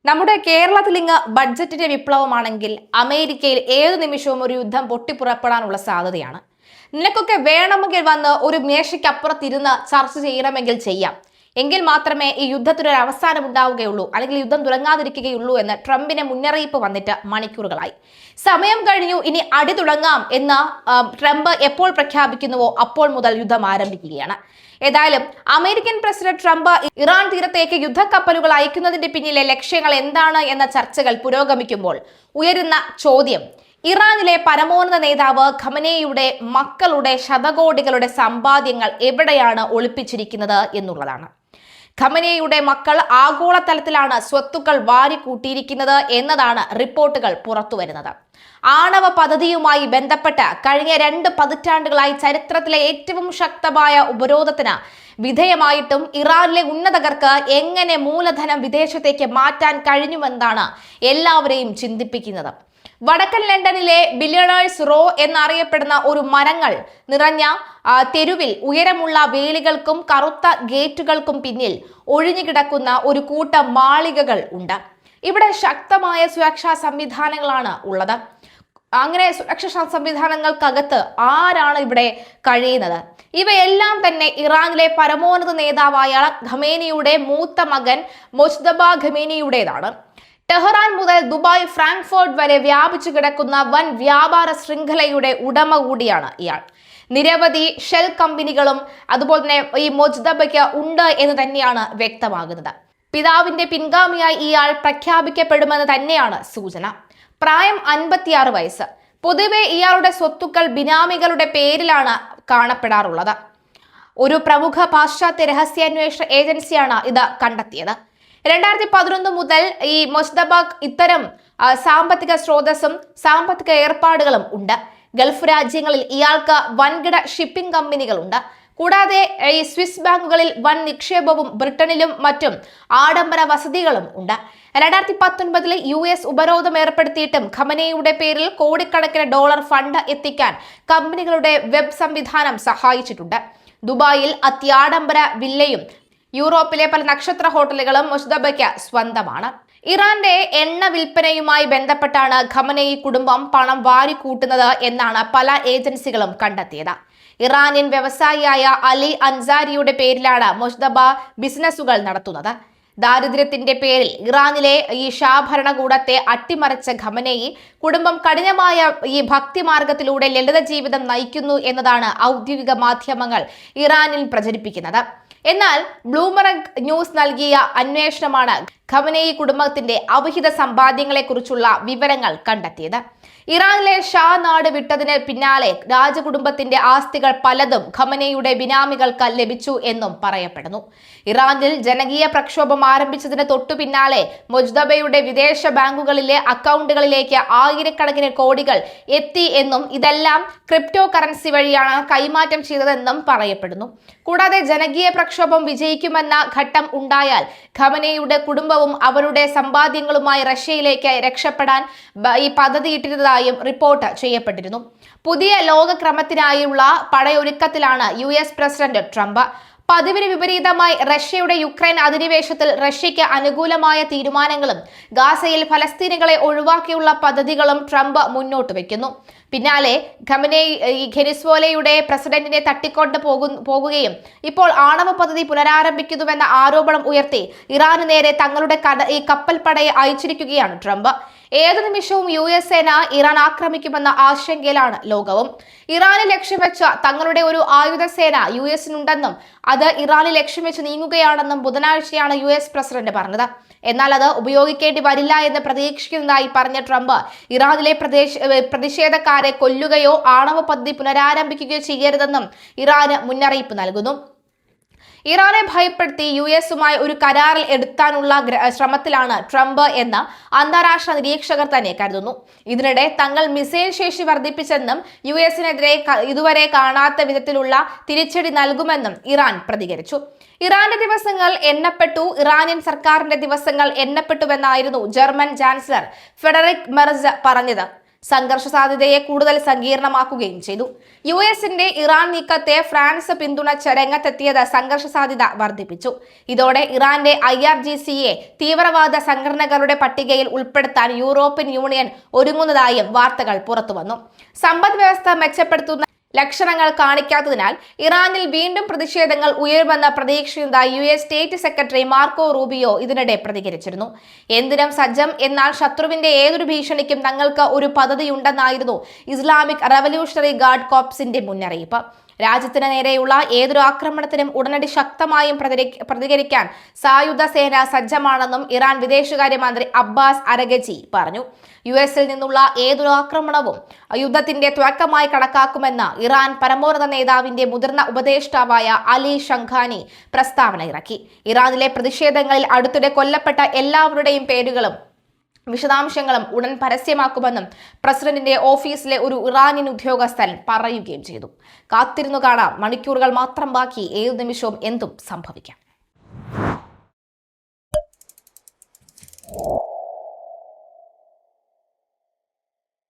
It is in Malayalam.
നമ്മുടെ കേരളത്തിൽ ഇങ്ങ് ബഡ്ജറ്റിന്റെ വിപ്ലവമാണെങ്കിൽ അമേരിക്കയിൽ ഏതു നിമിഷവും ഒരു യുദ്ധം പൊട്ടിപ്പുറപ്പെടാനുള്ള സാധ്യതയാണ്. നിനക്കൊക്കെ വേണമെങ്കിൽ വന്ന് ഒരു മേശയ്ക്കപ്പുറത്തിരുന്ന് ചർച്ച ചെയ്യണമെങ്കിൽ ചെയ്യാം, എങ്കിൽ മാത്രമേ ഈ യുദ്ധത്തിനൊരു അവസാനം ഉണ്ടാവുകയുള്ളൂ, അല്ലെങ്കിൽ യുദ്ധം തുടങ്ങാതിരിക്കുകയുള്ളൂ എന്ന് ട്രംപിന് മുന്നറിയിപ്പ് വന്നിട്ട് മണിക്കൂറുകളായി. സമയം കഴിഞ്ഞു, ഇനി അടി തുടങ്ങാം എന്ന് ട്രംപ് എപ്പോൾ പ്രഖ്യാപിക്കുന്നുവോ അപ്പോൾ മുതൽ യുദ്ധം ആരംഭിക്കുകയാണ്. ഏതായാലും അമേരിക്കൻ പ്രസിഡന്റ് ട്രംപ് ഇറാൻ തീരത്തേക്ക് യുദ്ധക്കപ്പലുകൾ അയക്കുന്നതിന്റെ പിന്നിലെ ലക്ഷ്യങ്ങൾ എന്താണ് എന്ന ചർച്ചകൾ പുരോഗമിക്കുമ്പോൾ ഉയരുന്ന ചോദ്യം, ഇറാനിലെ പരമോന്നത നേതാവ് ഖമനേയിയുടെ മക്കളുടെ ശതകോടികളുടെ സമ്പാദ്യങ്ങൾ എവിടെയാണ് ഒളിപ്പിച്ചിരിക്കുന്നത് എന്നുള്ളതാണ്. ഖമനേയിയുടെ മക്കൾ ആഗോളതലത്തിലാണ് സ്വത്തുക്കൾ വാരിക്കൂട്ടിയിരിക്കുന്നത് എന്നതാണ് റിപ്പോർട്ടുകൾ പുറത്തുവരുന്നത്. ആണവ പദ്ധതിയുമായി ബന്ധപ്പെട്ട് കഴിഞ്ഞ 2 പതിറ്റാണ്ടുകളായി ചരിത്രത്തിലെ ഏറ്റവും ശക്തമായ ഉപരോധത്തിന് വിധേയമായിട്ടും ഇറാനിലെ ഉന്നതർക്ക് എങ്ങനെ മൂലധനം വിദേശത്തേക്ക് മാറ്റാൻ കഴിഞ്ഞുവെന്നാണ് എല്ലാവരെയും ചിന്തിപ്പിക്കുന്നത്. വടക്കൻ ലണ്ടനിലെ ബില്യണേഴ്സ് റോ എന്നറിയപ്പെടുന്ന ഒരു മരങ്ങൾ നിറഞ്ഞ തെരുവിൽ ഉയരമുള്ള വേലികൾക്കും കറുത്ത ഗേറ്റുകൾക്കും പിന്നിൽ ഒഴിഞ്ഞുകിടക്കുന്ന ഒരു കൂട്ടം മാളികകൾ ഉണ്ട്. ഇവിടെ ശക്തമായ സുരക്ഷാ സംവിധാനങ്ങളാണ് ഉള്ളത്. അങ്ങനെ സുരക്ഷാ സംവിധാനങ്ങൾക്കകത്ത് ആരാണ് ഇവിടെ കഴിയുന്നത്? ഇവയെല്ലാം തന്നെ ഇറാനിലെ പരമോന്നത നേതാവായ ഖമേനിയുടെ മൂത്ത മകൻ മൊജ്തബ ഖമേനിയുടേതാണ്. ടെഹ്റാൻ മുതൽ ദുബായ്, ഫ്രാങ്ക്ഫർട്ട് വരെ വ്യാപിച്ചു കിടക്കുന്ന വൻ വ്യാപാര ശൃംഖലയുടെ ഉടമ കൂടിയാണ് ഇയാൾ. നിരവധി ഷെൽ കമ്പനികളും അതുപോലെ തന്നെ ഈ മൊജ്തബയ്ക്ക് ഉണ്ട് എന്ന് തന്നെയാണ് വ്യക്തമാകുന്നത്. പിതാവിന്റെ പിൻഗാമിയായി ഇയാൾ പ്രഖ്യാപിക്കപ്പെടുമെന്ന് തന്നെയാണ് സൂചന. പ്രായം 56 വയസ്സ്. പൊതുവെ ഇയാളുടെ സ്വത്തുക്കൾ ബിനാമികളുടെ പേരിലാണ് കാണപ്പെടാറുള്ളത്. ഒരു പ്രമുഖ പാശ്ചാത്യ രഹസ്യാന്വേഷണ ഏജൻസിയാണ് ഇത് കണ്ടെത്തിയത്. 2011 മുതൽ ഈ മൊജ്തബക്ക് ഇത്തരം സാമ്പത്തിക സ്രോതസ്സും സാമ്പത്തിക ഏർപ്പാടുകളും ഉണ്ട്. ഗൾഫ് രാജ്യങ്ങളിൽ ഇയാൾക്ക് വൻകിട ഷിപ്പിംഗ് കമ്പനികളുണ്ട്. കൂടാതെ ഈ സ്വിസ് ബാങ്കുകളിൽ വൻ നിക്ഷേപവും ബ്രിട്ടനിലും മറ്റും ആഡംബര വസതികളും ഉണ്ട്. 2019 US ഉപരോധം ഏർപ്പെടുത്തിയിട്ടും ഖമനേയിയുടെ പേരിൽ കോടിക്കണക്കിന് ഡോളർ ഫണ്ട് എത്തിക്കാൻ കമ്പനികളുടെ വെബ് സംവിധാനം സഹായിച്ചിട്ടുണ്ട്. ദുബായിൽ അത്യാഡംബര വില്ലയും യൂറോപ്പിലെ പല നക്ഷത്ര ഹോട്ടലുകളും മൊജ്തബയ്ക്ക് സ്വന്തമാണ്. ഇറാന്റെ എണ്ണ വിൽപ്പനയുമായി ബന്ധപ്പെട്ടാണ് ഖമനേയി കുടുംബം പണം വാരിക്കൂട്ടുന്നത് എന്നാണ് പല ഏജൻസികളും കണ്ടെത്തിയത്. ഇറാനിയൻ വ്യവസായിയായ അലി അൻസാരിയുടെ പേരിലാണ് മൊജ്തബ ബിസിനസ്സുകൾ നടത്തുന്നത്. ദാരിദ്ര്യത്തിന്റെ പേരിൽ ഇറാനിലെ ഈ ഷാ ഭരണകൂടത്തെ അട്ടിമറിച്ച ഖമനേയി കുടുംബം കഠിനമായ ഈ ഭക്തിമാർഗത്തിലൂടെ ലളിത ജീവിതം നയിക്കുന്നു എന്നതാണ് ഔദ്യോഗിക മാധ്യമങ്ങൾ ഇറാനിൽ പ്രചരിപ്പിക്കുന്നത്. എന്നാൽ ബ്ലൂംബർഗ് ന്യൂസ് നൽകിയ അന്വേഷണമാണ് ഖമനേയി കുടുംബത്തിന്റെ അവിഹിത സമ്പാദ്യങ്ങളെക്കുറിച്ചുള്ള വിവരങ്ങൾ കണ്ടെത്തിയത്. ഇറാനിലെ ഷാ നാട് വിട്ടതിന് പിന്നാലെ രാജകുടുംബത്തിന്റെ ആസ്തികൾ പലതും ഖമനേയിയുടെ ബിനാമികൾക്ക് ലഭിച്ചു എന്നും പറയപ്പെടുന്നു. ഇറാനിൽ ജനകീയ പ്രക്ഷോഭം ആരംഭിച്ചതിന് തൊട്ടു പിന്നാലെ മൊജ്തബയുടെ വിദേശ ബാങ്കുകളിലെ അക്കൗണ്ടുകളിലേക്ക് ആയിരക്കണക്കിന് കോടികൾ എത്തി എന്നും ഇതെല്ലാം ക്രിപ്റ്റോ കറൻസി വഴിയാണ് കൈമാറ്റം ചെയ്തതെന്നും പറയപ്പെടുന്നു. കൂടാതെ ജനകീയ പ്രക്ഷോഭം വിജയിക്കുമെന്ന ഘട്ടം ഉണ്ടായാൽ ഖമനേയിയുടെ കുടുംബവും അവരുടെ സമ്പാദ്യങ്ങളുമായി റഷ്യയിലേക്ക് രക്ഷപ്പെടാൻ ഈ പദ്ധതിയിട്ടിരുന്നതായും റിപ്പോർട്ട് ചെയ്യപ്പെട്ടിരുന്നു. പുതിയ ലോകക്രമത്തിനായുള്ള പടയൊരുക്കത്തിലാണ് US പ്രസിഡന്റ് ട്രംപ്. പതിവിന് വിപരീതമായി റഷ്യയുടെ യുക്രൈൻ അധിനിവേശത്തിൽ റഷ്യയ്ക്ക് അനുകൂലമായ തീരുമാനങ്ങളും ഗാസയിൽ ഫലസ്തീനികളെ ഒഴിവാക്കിയുള്ള പദ്ധതികളും ട്രംപ് മുന്നോട്ട് വയ്ക്കുന്നു. പിന്നാലെ ഖമനേയി വെനസ്വേലയുടെ പ്രസിഡന്റിനെ തട്ടിക്കൊണ്ട് പോകുകയും ഇപ്പോൾ ആണവ പദ്ധതി പുനരാരംഭിക്കുന്നുവെന്ന ആരോപണം ഉയർത്തി ഇറാന് നേരെ തങ്ങളുടെ ഈ കപ്പൽപ്പടയെ അയച്ചിരിക്കുകയാണ് ട്രംപ്. ഏതു നിമിഷവും US സേന ഇറാൻ ആക്രമിക്കുമെന്ന ആശങ്കയിലാണ് ലോകവും. ഇറാനെ ലക്ഷ്യം വെച്ച തങ്ങളുടെ ഒരു ആയുധസേന US-നുണ്ടെന്നും അത് ഇറാനെ ലക്ഷ്യം വെച്ച് നീങ്ങുകയാണെന്നും ബുധനാഴ്ചയാണ് US പ്രസിഡന്റ് പറഞ്ഞത്. എന്നാൽ അത് ഉപയോഗിക്കേണ്ടി വരില്ല എന്ന് പ്രതീക്ഷിക്കുന്നതായി പറഞ്ഞ ട്രംപ് ഇറാനിലെ പ്രതിഷേധക്കാരെ കൊല്ലുകയോ ആണവ പദ്ധതി പുനരാരംഭിക്കുകയോ ചെയ്യരുതെന്നും ഇറാന് മുന്നറിയിപ്പ് നൽകുന്നു. ഇറാനെ ഭയപ്പെടുത്തി US-ഉമായി ഒരു കരാറിൽ എടുത്താനുള്ള ശ്രമത്തിലാണ് ട്രംപ് എന്ന് അന്താരാഷ്ട്ര നിരീക്ഷകർ തന്നെ കരുതുന്നു. ഇതിനിടെ തങ്ങൾ മിസൈൽ ശേഷി വർദ്ധിപ്പിച്ചെന്നും US-നെതിരെ ഇതുവരെ കാണാത്ത വിധത്തിലുള്ള തിരിച്ചടി നൽകുമെന്നും ഇറാൻ പ്രതികരിച്ചു. ഇറാന്റെ ദിവസങ്ങൾ എണ്ണപ്പെട്ടു, ഇറാനിയൻ സർക്കാരിന്റെ ദിവസങ്ങൾ എണ്ണപ്പെട്ടുവെന്നായിരുന്നു ജർമ്മൻ ചാൻസലർ ഫെഡറിക് മെർസ് പറഞ്ഞത്. സംഘർഷ സാധ്യതയെ കൂടുതൽ സങ്കീർണമാക്കുകയും ചെയ്തു. യുഎസിന്റെ ഇറാൻ നീക്കത്തെ ഫ്രാൻസ് പിന്തുണച്ച് രംഗത്തെത്തിയത് സംഘർഷ സാധ്യത വർദ്ധിപ്പിച്ചു. ഇതോടെ ഇറാന്റെ IRGCയെ തീവ്രവാദ സംഘടനകളുടെ പട്ടികയിൽ ഉൾപ്പെടുത്താൻ യൂറോപ്യൻ യൂണിയൻ ഒരുങ്ങുന്നതായും വാർത്തകൾ പുറത്തുവന്നു. സമ്പദ് വ്യവസ്ഥ മെച്ചപ്പെടുത്തുന്ന ലക്ഷണങ്ങൾ കാണിക്കാത്തതിനാൽ ഇറാനിൽ വീണ്ടും പ്രതിഷേധങ്ങൾ ഉയരുമെന്ന പ്രതീക്ഷിക്കുന്നതായി US state secretary Marco Rubio ഇതിനിടെ പ്രതികരിച്ചിരുന്നു. എന്തിനും സജ്ജം, എന്നാൽ ശത്രുവിന്റെ ഏതൊരു ഭീഷണിക്കും തങ്ങൾക്ക് ഒരു പദ്ധതിയുണ്ടെന്നായിരുന്നു ഇസ്ലാമിക് റവല്യൂഷണറി ഗാർഡ് കോർപ്സിന്റെ മുന്നറിയിപ്പ്. രാജ്യത്തിന് നേരെയുള്ള ഏതൊരു ആക്രമണത്തിനും ഉടനടി ശക്തമായും പ്രതികരിക്കാൻ സായുധ സേന സജ്ജമാണെന്നും ഇറാൻ വിദേശകാര്യമന്ത്രി അബ്ബാസ് അരഗചി പറഞ്ഞു. US-ൽ നിന്നുള്ള ഏതൊരു ആക്രമണവും യുദ്ധത്തിന്റെ തുടക്കമായി കണക്കാക്കുമെന്ന് ഇറാൻ പരമോന്നത നേതാവിന്റെ മുതിർന്ന ഉപദേഷ്ടാവായ അലി ഷംഖാനി പ്രസ്താവന ഇറക്കി. ഇറാനിലെ പ്രതിഷേധങ്ങളിൽ അടുത്തിടെ കൊല്ലപ്പെട്ട എല്ലാവരുടെയും പേരുകളും വിശദാംശങ്ങളും ഉടൻ പരസ്യമാക്കുമെന്നും പ്രസിഡന്റിന്റെ ഓഫീസിലെ ഒരു ഇറാനിയൻ ഉദ്യോഗസ്ഥൻ പറയുകയും ചെയ്തു. കാത്തിരുന്നു കാണാം. മണിക്കൂറുകൾ മാത്രം ബാക്കി. ഏതു നിമിഷവും എന്തും സംഭവിക്കാം.